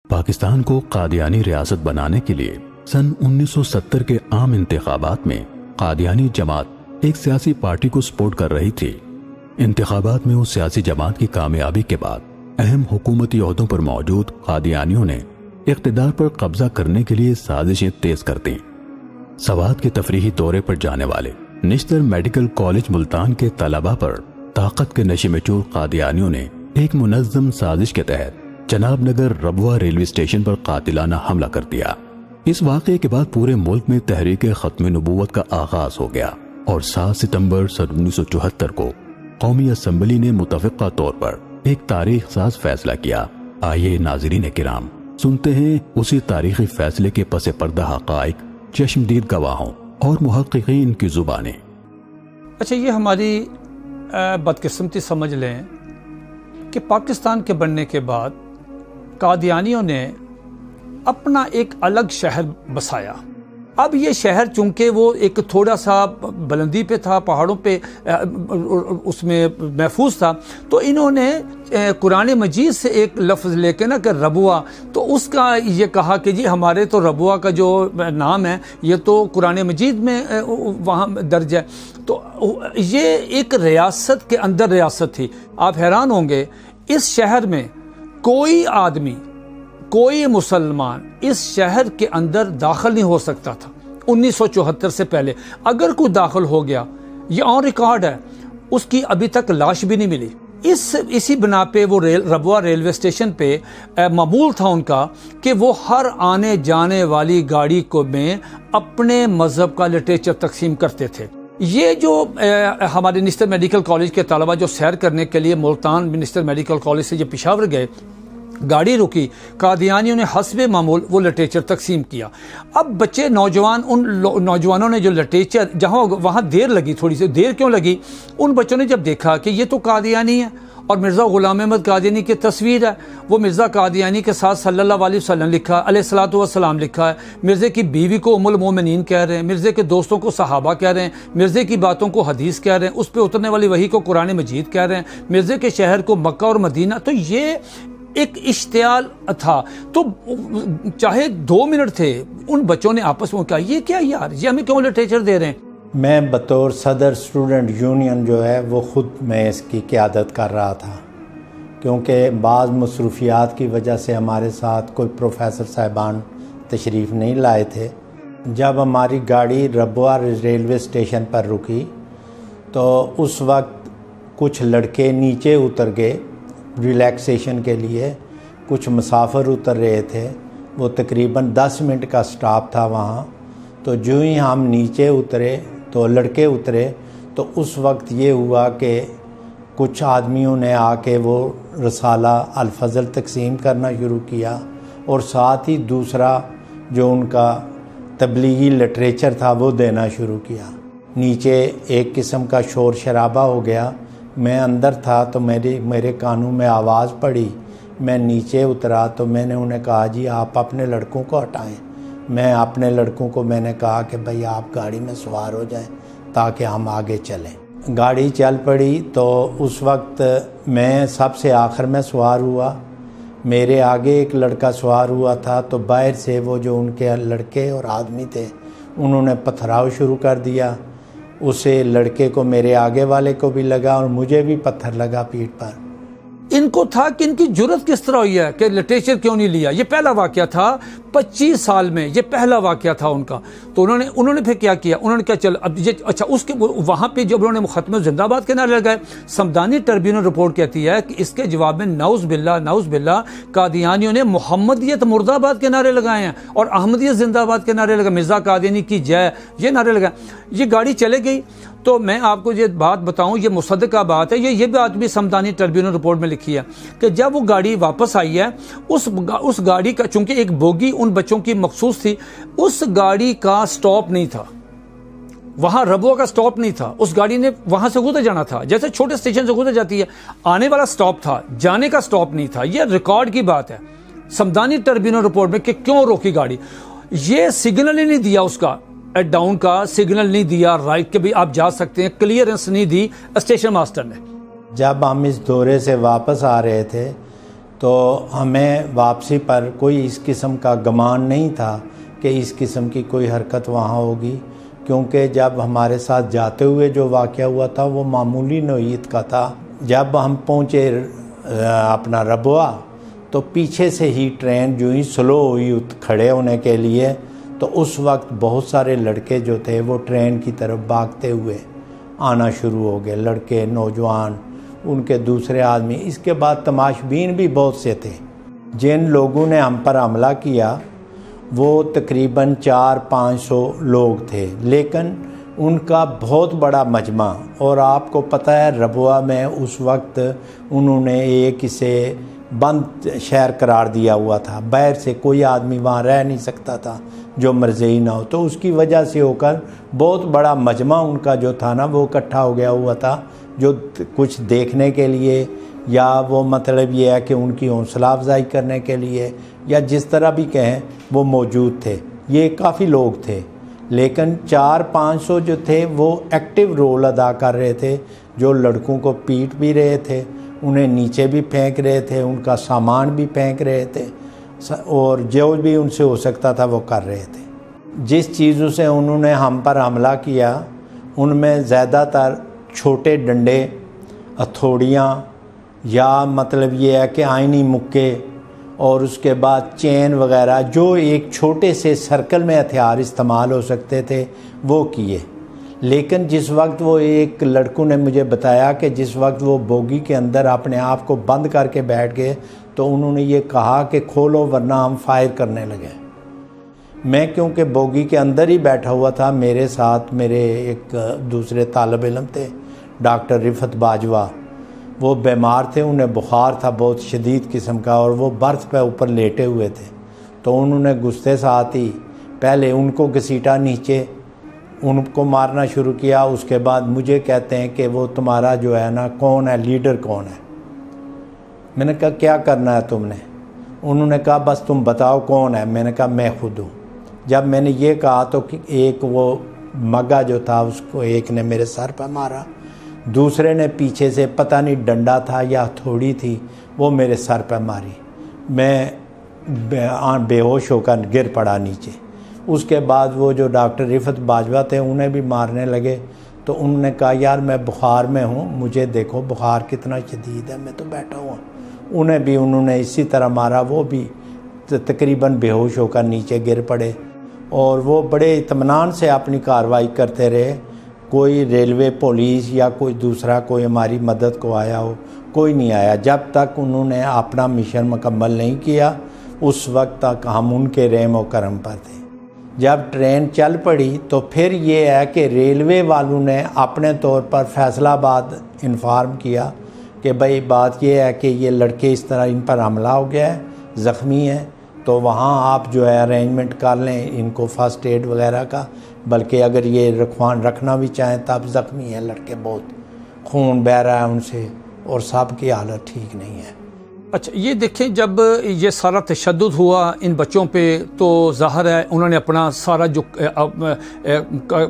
پاکستان کو قادیانی ریاست بنانے کے لیے سن 1970 کے عام انتخابات میں قادیانی جماعت ایک سیاسی پارٹی کو سپورٹ کر رہی تھی۔ انتخابات میں اس سیاسی جماعت کی کامیابی کے بعد اہم حکومتی عہدوں پر موجود قادیانیوں نے اقتدار پر قبضہ کرنے کے لیے سازشیں تیز کر دیں۔ سوات کے تفریحی دورے پر جانے والے نشتر میڈیکل کالج ملتان کے طلباء پر طاقت کے نشے میں چور قادیانیوں نے ایک منظم سازش کے تحت جناب نگر ربوہ ریلوے اسٹیشن پر قاتلانہ حملہ کر دیا۔ اس واقعے کے بعد پورے ملک میں تحریک ختم نبوت کا آغاز ہو گیا اور 7 ستمبر سن 1974 کو قومی اسمبلی نے متفقہ طور پر ایک تاریخ ساز فیصلہ کیا۔ آئیے ناظرین کرام سنتے ہیں اسی تاریخی فیصلے کے پس پردہ حقائق چشمدید گواہوں اور محققین کی زبانیں۔ اچھا، یہ ہماری بدقسمتی سمجھ لیں کہ پاکستان کے بننے کے بعد قادیانیوں نے اپنا ایک الگ شہر بسایا۔ اب یہ شہر چونکہ وہ ایک تھوڑا سا بلندی پہ تھا، پہاڑوں پہ اس میں محفوظ تھا، تو انہوں نے قرآن مجید سے ایک لفظ لے کے نا کہ ربوہ، تو اس کا یہ کہا کہ جی ہمارے تو ربوہ کا جو نام ہے یہ تو قرآن مجید میں وہاں درج ہے۔ تو یہ ایک ریاست کے اندر ریاست تھی۔ آپ حیران ہوں گے اس شہر میں کوئی آدمی، کوئی مسلمان اس شہر کے اندر داخل نہیں ہو سکتا تھا 1974 سے پہلے۔ اگر کوئی داخل ہو گیا، یہ آن ریکارڈ ہے، اس کی ابھی تک لاش بھی نہیں ملی۔ اسی بنا پہ وہ ربوہ ریلوے اسٹیشن پہ معمول تھا ان کا کہ وہ ہر آنے جانے والی گاڑی کو میں اپنے مذہب کا لٹریچر تقسیم کرتے تھے۔ یہ جو ہمارے نشتر میڈیکل کالج کے طلبہ جو سیر کرنے کے لیے ملتان نشتر میڈیکل کالج سے جو پشاور گئے، گاڑی رکی، قادیانیوں نے حسب معمول وہ لٹریچر تقسیم کیا۔ اب بچے نوجوان، ان نوجوانوں نے جو لٹریچر جہاں وہاں دیر لگی، تھوڑی سی دیر کیوں لگی، ان بچوں نے جب دیکھا کہ یہ تو قادیانی ہے اور مرزا غلام احمد قادیانی کی تصویر ہے، وہ مرزا قادیانی کے ساتھ صلی اللہ علیہ وسلم لکھا، علیہ الصلوۃ والسلام لکھا ہے، مرزے کی بیوی کو ام المومنین کہہ رہے ہیں، مرزے کے دوستوں کو صحابہ کہہ رہے ہیں، مرزے کی باتوں کو حدیث کہہ رہے ہیں، اس پہ اترنے والی وحی کو قرآن مجید کہہ رہے ہیں، مرزے کے شہر کو مکہ اور مدینہ۔ تو یہ ایک اشتعال تھا۔ تو چاہے 2 منٹ تھے، ان بچوں نے آپس میں کہا یہ کیا یار، یہ ہمیں کیوں لٹریچر دے رہے ہیں؟ میں بطور صدر اسٹوڈنٹ یونین جو ہے وہ خود میں اس کی قیادت کر رہا تھا، کیونکہ بعض مصروفیات کی وجہ سے ہمارے ساتھ کوئی پروفیسر صاحبان تشریف نہیں لائے تھے۔ جب ہماری گاڑی ربوہ ریلوے اسٹیشن پر رکی تو اس وقت کچھ لڑکے نیچے اتر گئے ریلیکسیشن کے لیے، کچھ مسافر اتر رہے تھے، وہ تقریباً 10 منٹ کا سٹاپ تھا وہاں۔ تو جو ہی ہم نیچے اترے تو لڑکے اترے تو اس وقت یہ ہوا کہ کچھ آدمیوں نے آ کے وہ رسالہ الفضل تقسیم کرنا شروع کیا، اور ساتھ ہی دوسرا جو ان کا تبلیغی لٹریچر تھا وہ دینا شروع کیا۔ نیچے ایک قسم کا شور شرابہ ہو گیا۔ میں اندر تھا تو میرے کانوں میں آواز پڑی، میں نیچے اترا تو میں نے انہیں کہا جی آپ اپنے لڑکوں کو ہٹائیں۔ میں اپنے لڑکوں کو میں نے کہا کہ بھائی آپ گاڑی میں سوار ہو جائیں تاکہ ہم آگے چلیں۔ گاڑی چل پڑی تو اس وقت میں سب سے آخر میں سوار ہوا، میرے آگے ایک لڑکا سوار ہوا تھا، تو باہر سے وہ جو ان کے لڑکے اور آدمی تھے انہوں نے پتھراؤ شروع کر دیا۔ اسے لڑکے کو، میرے آگے والے کو بھی لگا اور مجھے بھی پتھر لگا پیٹھ پر۔ ان کو تھا کہ ان کی جرت کس طرح ہوئی ہے کہ لٹریچر کیوں نہیں لیا۔ یہ پہلا واقعہ تھا 25 سال میں، یہ پہلا واقعہ تھا ان کا۔ تو انہوں نے پھر کیا کیا، انہوں نے کیا چل اب یہ اچھا اس کے وہاں پہ جب انہوں نے ختم زندہ باد کے نعرے لگائے، سمدانی ٹربیونل رپورٹ کہتی ہے کہ اس کے جواب میں نعوذ باللہ قادیانیوں نے محمدیت مرد آباد کے نعرے لگائے ہیں اور احمدیت زندہ باد کے نعرے لگائے، مرزا قادیانی کی جے، یہ نعرے لگائے۔ یہ گاڑی چلے گئی تو میں آپ کو یہ بات بتاؤں، یہ مصدقہ بات ہے، یہ بات بھی سمدانی ٹربیونل رپورٹ میں لکھی ہے کہ جب وہ گاڑی واپس آئی ہے، اس گاڑی کا چونکہ ایک بوگی ان بچوں کی مخصوص تھی، اس گاڑی کا سٹاپ نہیں تھا، وہاں ربوہ کا سٹاپ نہیں تھا، اس گاڑی نے وہاں سے گزر جانا تھا، جیسے چھوٹے اسٹیشن سے گزر جاتی ہے، آنے والا سٹاپ تھا، جانے کا سٹاپ نہیں تھا۔ یہ ریکارڈ کی بات ہے سمدانی ٹربیونل رپورٹ میں کہ کیوں روکی گاڑی۔ یہ سگنل ہی نہیں دیا، اس کا ڈاؤن کا سگنل نہیں دیا، رائٹ کے بھی آپ جا سکتے ہیں، کلیئرنس نہیں دی اسٹیشن ماسٹر نے۔ جب ہم اس دورے سے واپس آ رہے تھے تو ہمیں واپسی پر کوئی اس قسم کا گمان نہیں تھا کہ اس قسم کی کوئی حرکت وہاں ہوگی، کیونکہ جب ہمارے ساتھ جاتے ہوئے جو واقعہ ہوا تھا وہ معمولی نوعیت کا تھا۔ جب ہم پہنچے اپنا ربوہ تو پیچھے سے ہی ٹرین جو ہی سلو ہوئی کھڑے ہونے کے لیے، تو اس وقت بہت سارے لڑکے جو تھے وہ ٹرین کی طرف بھاگتے ہوئے آنا شروع ہو گئے، لڑکے، نوجوان، ان کے دوسرے آدمی۔ اس کے بعد تماشبین بھی بہت سے تھے۔ جن لوگوں نے ہم پر حملہ کیا وہ تقریباً 400-500 لوگ تھے، لیکن ان کا بہت بڑا مجمع، اور آپ کو پتہ ہے ربوہ میں اس وقت انہوں نے ایک اسے بند شہر قرار دیا ہوا تھا، باہر سے کوئی آدمی وہاں رہ نہیں سکتا تھا جو مرضی نہ ہو، تو اس کی وجہ سے ہو کر بہت بڑا مجمع ان کا جو تھا نا وہ اکٹھا ہو گیا ہوا تھا، جو کچھ دیکھنے کے لیے یا وہ مطلب یہ ہے کہ ان کی حوصلہ افزائی کرنے کے لیے یا جس طرح بھی کہیں وہ موجود تھے۔ یہ کافی لوگ تھے، لیکن 400-500 جو تھے وہ ایکٹیو رول ادا کر رہے تھے، جو لڑکوں کو پیٹ بھی رہے تھے، انہیں نیچے بھی پھینک رہے تھے، ان کا سامان بھی پھینک رہے تھے، اور جو بھی ان سے ہو سکتا تھا وہ کر رہے تھے۔ جس چیزوں سے انہوں نے ہم پر حملہ کیا ان میں زیادہ تر چھوٹے ڈنڈے، ہتھوڑیاں، یا مطلب یہ ہے کہ آئینی مکے، اور اس کے بعد چین وغیرہ، جو ایک چھوٹے سے سرکل میں ہتھیار استعمال ہو سکتے تھے وہ کیے۔ لیکن جس وقت وہ ایک لڑکوں نے مجھے بتایا کہ جس وقت وہ بوگی کے اندر اپنے آپ کو بند کر کے بیٹھ گئے تو انہوں نے یہ کہا کہ کھولو ورنہ ہم فائر کرنے لگے۔ میں کیونکہ بوگی کے اندر ہی بیٹھا ہوا تھا، میرے ساتھ میرے ایک دوسرے طالب علم تھے، ڈاکٹر رفت باجوہ، وہ بیمار تھے، انہیں بخار تھا بہت شدید قسم کا، اور وہ برتھ پہ اوپر لیٹے ہوئے تھے، تو انہوں نے غصے ساتھ ہی پہلے ان کو گھسیٹا نیچے، ان کو مارنا شروع کیا۔ اس کے بعد مجھے کہتے ہیں کہ وہ تمہارا جو ہے نا کون ہے، لیڈر کون ہے؟ میں نے کہا کیا کرنا ہے تم نے؟ انہوں نے کہا بس تم بتاؤ کون ہے۔ میں نے کہا میں خود ہوں۔ جب میں نے یہ کہا تو ایک وہ مگا جو تھا اس کو ایک نے میرے سر پہ مارا، دوسرے نے پیچھے سے پتہ نہیں ڈنڈا تھا یا تھوڑی تھی وہ میرے سر پہ ماری، میں بے ہوش ہو کر گر پڑا نیچے۔ اس کے بعد وہ جو ڈاکٹر رفت باجوہ تھے انہیں بھی مارنے لگے، تو انہوں نے کہا یار میں بخار میں ہوں، مجھے دیکھو بخار کتنا شدید ہے، میں تو بیٹھا ہوا۔ انہوں نے اسی طرح مارا، وہ بھی تقریباً بے ہوش ہو کر نیچے گر پڑے، اور وہ بڑے اطمینان سے اپنی کارروائی کرتے رہے۔ کوئی ریلوے پولیس یا کوئی دوسرا کوئی ہماری مدد کو آیا ہو، کوئی نہیں آیا۔ جب تک انہوں نے اپنا مشن مکمل نہیں کیا اس وقت تک ہم ان کے رحم و کرم پر تھے۔ جب ٹرین چل پڑی تو پھر یہ ہے کہ ریلوے والوں نے اپنے طور پر فیصل آباد انفارم کیا کہ بھائی بات یہ ہے کہ یہ لڑکے اس طرح ان پر حملہ ہو گیا ہے، زخمی ہیں، تو وہاں آپ جو ہے ارینجمنٹ کر لیں ان کو فرسٹ ایڈ وغیرہ کا، بلکہ اگر یہ رکھنا بھی چاہیں تب زخمی ہیں لڑکے، بہت خون بہہ رہا ہے ان سے، اور سب کی حالت ٹھیک نہیں ہے۔ اچھا یہ دیکھیں جب یہ سارا تشدد ہوا ان بچوں پہ تو ظاہر ہے انہوں نے اپنا سارا جو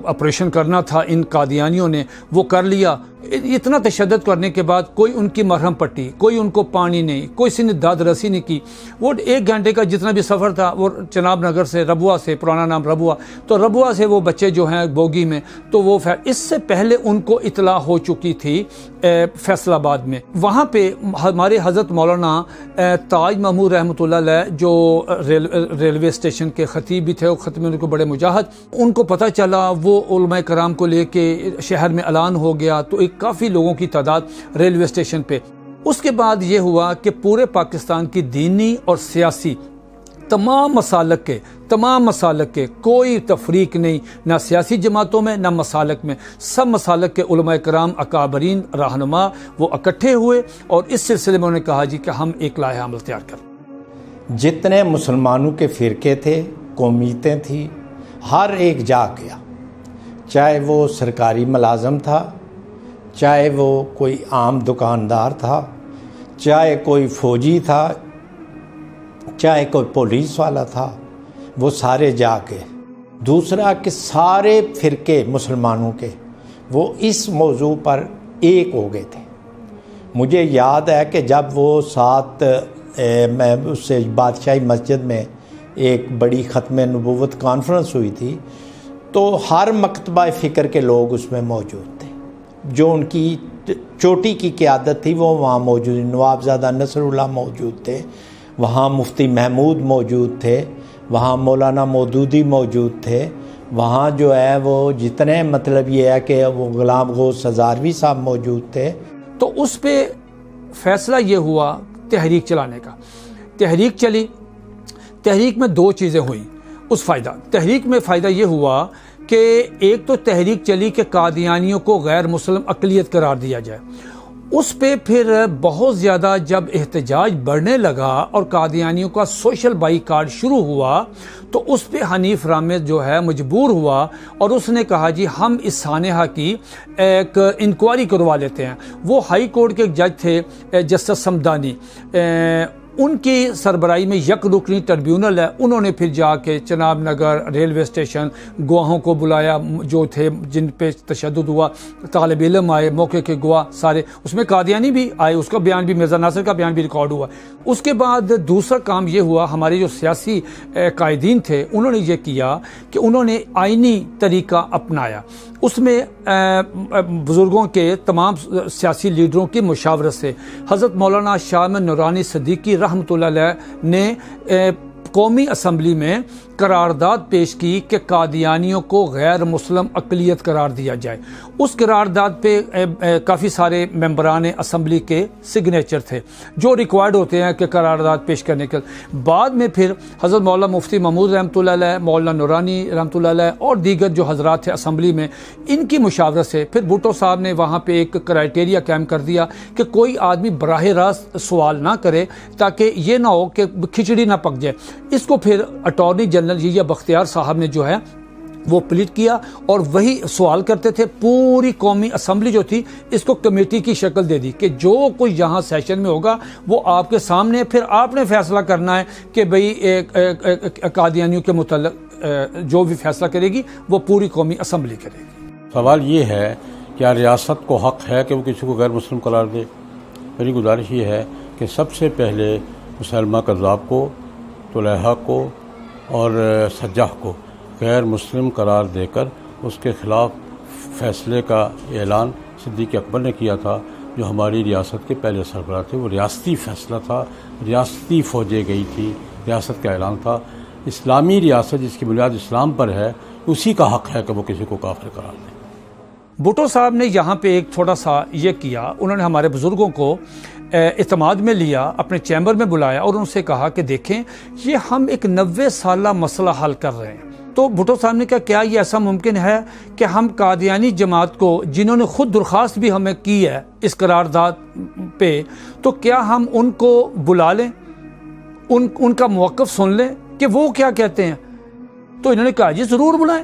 آپریشن کرنا تھا ان قادیانیوں نے وہ کر لیا۔ اتنا تشدد کرنے کے بعد کوئی ان کی مرہم پٹی، کوئی ان کو پانی نہیں، کوئی سی نے داد رسی نہیں کی۔ وہ 1 گھنٹے کا جتنا بھی سفر تھا وہ چناب نگر سے ربوہ سے، پرانا نام ربوہ، تو ربوہ سے وہ بچے جو ہیں بوگی میں، تو وہ اس سے پہلے ان کو اطلاع ہو چکی تھی فیصل آباد میں۔ وہاں پہ ہمارے حضرت مولانا تاج محمود رحمۃ اللہ علیہ جو ریلوے اسٹیشن کے خطیب بھی تھے، وہ خطیب ان کو بڑے مجاہد، ان کو پتہ چلا، وہ علماء کرام کو لے کے شہر میں اعلان ہو گیا، تو ایک کافی لوگوں کی تعداد ریلوے اسٹیشن پہ۔ اس کے بعد یہ ہوا کہ پورے پاکستان کی دینی اور سیاسی تمام مسالک کے کوئی تفریق نہیں، نہ سیاسی جماعتوں میں نہ مسالک میں، سب مسالک کے علماء کرام اکابرین رہنما وہ اکٹھے ہوئے، اور اس سلسلے میں انہوں نے کہا جی کہ ہم ایک لائحہ عمل تیار کریں۔ جتنے مسلمانوں کے فرقے تھے، قومیتیں تھیں، ہر ایک جا گیا، چاہے وہ سرکاری ملازم تھا، چاہے وہ کوئی عام دکاندار تھا، چاہے کوئی فوجی تھا، چاہے کوئی پولیس والا تھا، وہ سارے جا کے۔ دوسرا کہ سارے فرقے مسلمانوں کے وہ اس موضوع پر ایک ہو گئے تھے۔ مجھے یاد ہے کہ جب وہ 7 میں اس سے بادشاہی مسجد میں ایک بڑی ختم نبوت کانفرنس ہوئی تھی، تو ہر مکتبہ فکر کے لوگ اس میں موجود تھے، جو ان کی چوٹی کی قیادت تھی وہ وہاں موجود، نوابزادہ نصر اللہ موجود تھے، وہاں مفتی محمود موجود تھے، وہاں مولانا مودودی موجود تھے، وہاں جو ہے وہ جتنے مطلب یہ ہے کہ وہ غلام غوث ہزاروی صاحب موجود تھے۔ تو اس پہ فیصلہ یہ ہوا تحریک چلانے کا۔ تحریک چلی، تحریک میں دو چیزیں ہوئیں اس فائدہ۔ تحریک میں فائدہ یہ ہوا کہ ایک تو تحریک چلی کہ قادیانیوں کو غیر مسلم اقلیت قرار دیا جائے، اس پہ پھر بہت زیادہ جب احتجاج بڑھنے لگا اور قادیانیوں کا سوشل بائیکاٹ شروع ہوا تو اس پہ حنیف رامز جو ہے مجبور ہوا اور اس نے کہا جی ہم اس سانحہ کی ایک انکوائری کروا لیتے ہیں۔ وہ ہائی کورٹ کے جج تھے جسٹس سمدانی، ان کی سربراہی میں یک رکنی ٹربیونل ہے، انہوں نے پھر جا کے چناب نگر ریلوے اسٹیشن گواہوں کو بلایا جو تھے جن پہ تشدد ہوا، طالب علم آئے، موقع کے گواہ سارے، اس میں قادیانی بھی آئے، اس کا بیان بھی مرزا ناصر کا بیان بھی ریکارڈ ہوا۔ اس کے بعد دوسرا کام یہ ہوا، ہمارے جو سیاسی قائدین تھے انہوں نے یہ کیا کہ انہوں نے آئینی طریقہ اپنایا، اس میں بزرگوں کے تمام سیاسی لیڈروں کی مشاورت سے حضرت مولانا شاہ احمد نورانی صدیقی رحمۃ اللہ علیہ نے قومی اسمبلی میں قرارداد پیش کی کہ قادیانیوں کو غیر مسلم اقلیت قرار دیا جائے۔ اس قرارداد پہ کافی سارے ممبران اسمبلی کے سگنیچر تھے جو ریکوائرڈ ہوتے ہیں کہ قرارداد پیش کرنے کے بعد میں پھر حضرت مولانا مفتی محمود رحمۃ اللہ علیہ، مولانا نورانی رحمۃ اللہ علیہ اور دیگر جو حضرات تھے اسمبلی میں، ان کی مشاورت سے پھر بھٹو صاحب نے وہاں پہ ایک کرائٹیریا قائم کر دیا کہ کوئی آدمی براہ راست سوال نہ کرے تاکہ یہ نہ ہو کہ کھچڑی نہ پک جائے۔ اس کو پھر اٹارنی جنرل یہ بختیار صاحب نے جو ہے وہ پلیٹ کیا اور وہی سوال کرتے تھے۔ پوری قومی اسمبلی جو تھی اس کو کمیٹی کی شکل دے دی کہ جو کوئی یہاں سیشن میں ہوگا وہ آپ کے سامنے، پھر آپ نے فیصلہ کرنا ہے کہ بھئی قادیانیوں کے متعلق جو بھی فیصلہ کرے گی وہ پوری قومی اسمبلی کرے گی۔ سوال یہ ہے کیا ریاست کو حق ہے کہ وہ کسی کو غیر مسلم قرار دے؟ میری گزارش یہ ہے کہ سب سے پہلے مسلمہ کذاب کو، طلحہ کو اور سجاح کو غیر مسلم قرار دے کر اس کے خلاف فیصلے کا اعلان صدیق اکبر نے کیا تھا، جو ہماری ریاست کے پہلے سربراہ تھے۔ وہ ریاستی فیصلہ تھا، ریاستی فوجیں گئی تھی، ریاست کا اعلان تھا۔ اسلامی ریاست جس کی بنیاد اسلام پر ہے، اسی کا حق ہے کہ وہ کسی کو کافر قرار دے۔ بھٹو صاحب نے یہاں پہ ایک تھوڑا سا یہ کیا، انہوں نے ہمارے بزرگوں کو اعتماد میں لیا، اپنے چیمبر میں بلایا اور ان سے کہا کہ دیکھیں یہ ہم ایک 90 سالہ مسئلہ حل کر رہے ہیں۔ تو بھٹو صاحب نے کہا کیا یہ ایسا ممکن ہے کہ ہم قادیانی جماعت کو، جنہوں نے خود درخواست بھی ہمیں کی ہے اس قرارداد پہ، تو کیا ہم ان کو بلا لیں، ان کا موقف سن لیں کہ وہ کیا کہتے ہیں؟ تو انہوں نے کہا جی ضرور بلائیں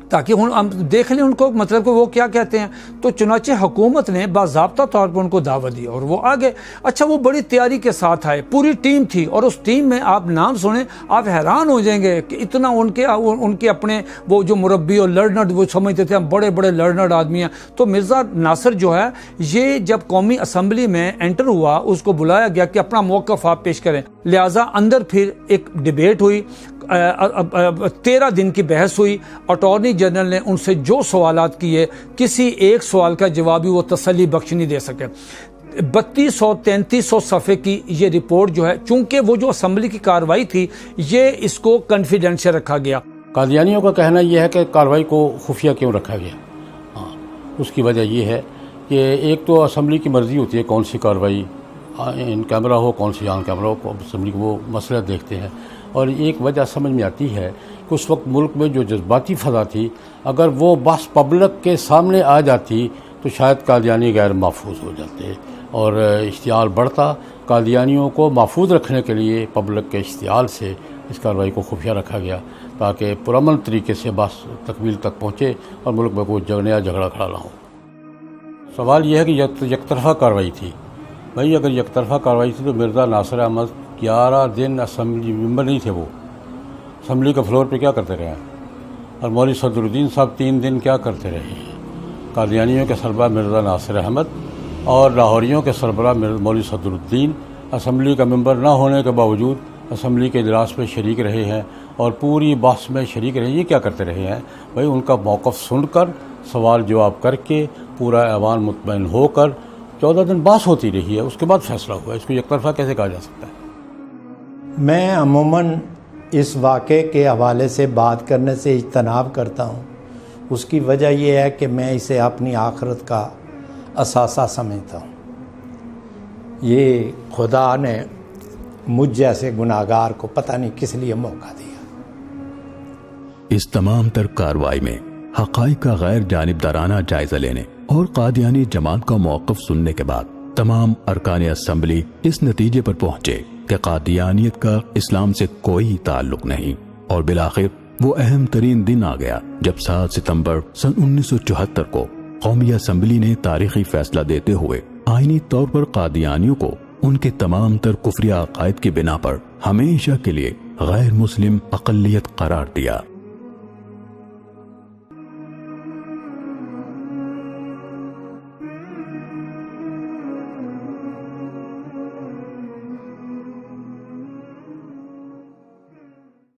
تاکہ ہم دیکھ لیں ان کو، مطلب کہ وہ کیا کہتے ہیں۔ تو چنانچہ حکومت نے باضابطہ طور پر ان کو دعوت دی اور وہ آگے۔ اچھا وہ بڑی تیاری کے ساتھ آئے، پوری ٹیم تھی، اور اس ٹیم میں آپ نام سنیں آپ حیران ہو جائیں گے کہ اتنا ان کے اپنے وہ جو مربی اور لرنرڈ، وہ سمجھتے تھے ہم بڑے بڑے لرنرڈ آدمی ہیں۔ تو مرزا ناصر جو ہے یہ جب قومی اسمبلی میں انٹر ہوا، اس کو بلایا گیا کہ اپنا موقف آپ پیش کریں، لہٰذا اندر پھر ایک ڈیبیٹ ہوئی، 13 دن کی بحث ہوئی۔ اٹارنی جنرل نے ان سے جو سوالات کیے، کسی ایک سوال کا جواب بھی وہ تسلی بخش نہیں دے سکے۔ 3200-3300 صفحے کی یہ رپورٹ جو ہے، چونکہ وہ جو اسمبلی کی کارروائی تھی یہ اس کو کنفیڈینشیل رکھا گیا۔ قادیانیوں کا کہنا یہ ہے کہ کارروائی کو خفیہ کیوں رکھا گیا؟ اس کی وجہ یہ ہے کہ ایک تو اسمبلی کی مرضی ہوتی ہے کون سی کارروائی ان کیمرہ ہو، کون سی آن کیمرہ ہو، اسمبلی کو وہ مسئلہ دیکھتے ہیں۔ اور ایک وجہ سمجھ میں آتی ہے کہ اس وقت ملک میں جو جذباتی فضا تھی، اگر وہ بحث پبلک کے سامنے آ جاتی تو شاید قادیانی غیر محفوظ ہو جاتے اور اشتعال بڑھتا۔ قادیانیوں کو محفوظ رکھنے کے لیے پبلک کے اشتعال سے اس کارروائی کو خفیہ رکھا گیا تاکہ پرامن طریقے سے بحث تکمیل تک پہنچے اور ملک میں کوئی نیا جھگڑا کھڑا نہ ہو۔ سوال یہ ہے کہ یک طرفہ کارروائی تھی۔ بھائی اگر یک طرفہ کارروائی تھی تو مرزا ناصر احمد 11 دن اسمبلی ممبر نہیں تھے، وہ اسمبلی کے فلور پہ کیا کرتے رہے ہیں؟ اور مولوی صدر الدین صاحب 3 دن کیا کرتے رہے ہیں؟ قادیانیوں کے سربراہ مرزا ناصر احمد اور لاہوریوں کے سربراہ مولوی صدر الدین اسمبلی کا ممبر نہ ہونے کے باوجود اسمبلی کے اجلاس میں شریک رہے ہیں اور پوری بحث میں شریک رہے ہیں. یہ کیا کرتے رہے ہیں بھائی؟ ان کا موقف سن کر سوال جواب کر کے پورا ایوان مطمئن ہو کر 14 دن بحث ہوتی رہی ہے، اس کے بعد فیصلہ ہوا. اس کو یک طرفہ کیسے کہا جا سکتا ہے؟ میں عموماً اس واقعے کے حوالے سے بات کرنے سے اجتناب کرتا ہوں. اس کی وجہ یہ ہے کہ میں اسے اپنی آخرت کا اثاثہ سمجھتا ہوں. یہ خدا نے مجھ جیسے گناہگار کو پتہ نہیں کس لیے موقع دیا. اس تمام تر کارروائی میں حقائق کا غیر جانبدارانہ جائزہ لینے اور قادیانی جماعت کا موقف سننے کے بعد تمام ارکان اسمبلی اس نتیجے پر پہنچے کہ قادیانیت کا اسلام سے کوئی تعلق نہیں. اور بالآخر وہ اہم ترین دن آ گیا جب 7 ستمبر سن 1974 کو قومی اسمبلی نے تاریخی فیصلہ دیتے ہوئے آئینی طور پر قادیانیوں کو ان کے تمام تر کفری عقائد کی بنا پر ہمیشہ کے لیے غیر مسلم اقلیت قرار دیا.